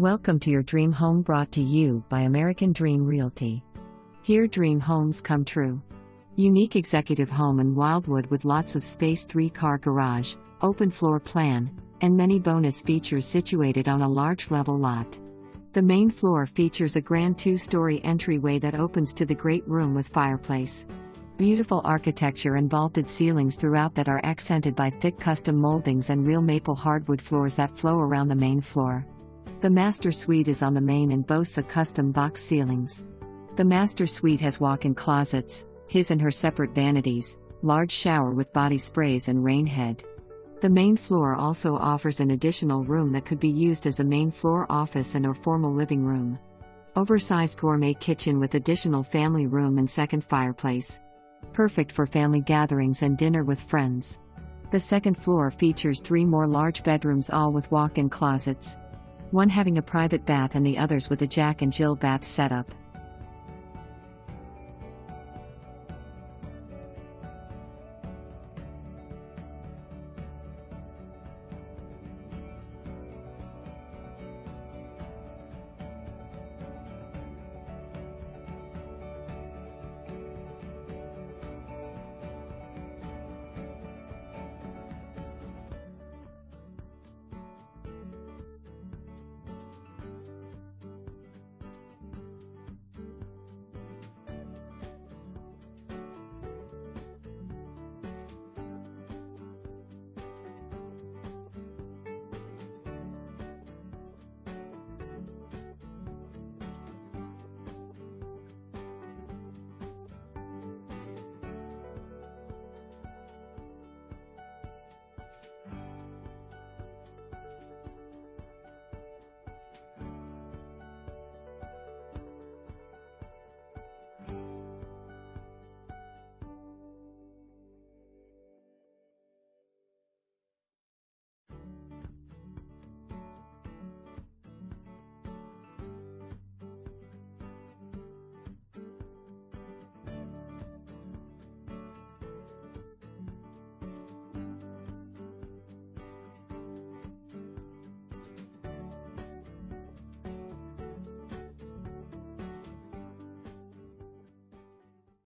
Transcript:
Welcome to your dream home, brought to you by American Dream Realty. Here dream homes come true. Unique executive home in Wildewood with lots of space, 3-car garage, open floor plan, and many bonus features situated on a large level lot. The main floor features a grand 2-story entryway that opens to the great room with fireplace. Beautiful architecture and vaulted ceilings throughout that are accented by thick custom moldings and real maple hardwood floors that flow around the main floor. The master suite is on the main and boasts a custom box ceilings. The master suite has walk-in closets, his and her separate vanities, large shower with body sprays and rain head. The main floor also offers an additional room that could be used as a main floor office and or formal living room. Oversized gourmet kitchen with additional family room and second fireplace. Perfect for family gatherings and dinner with friends. The second floor features 3 more large bedrooms, all with walk-in closets. One having a private bath and the others with a Jack and Jill bath setup.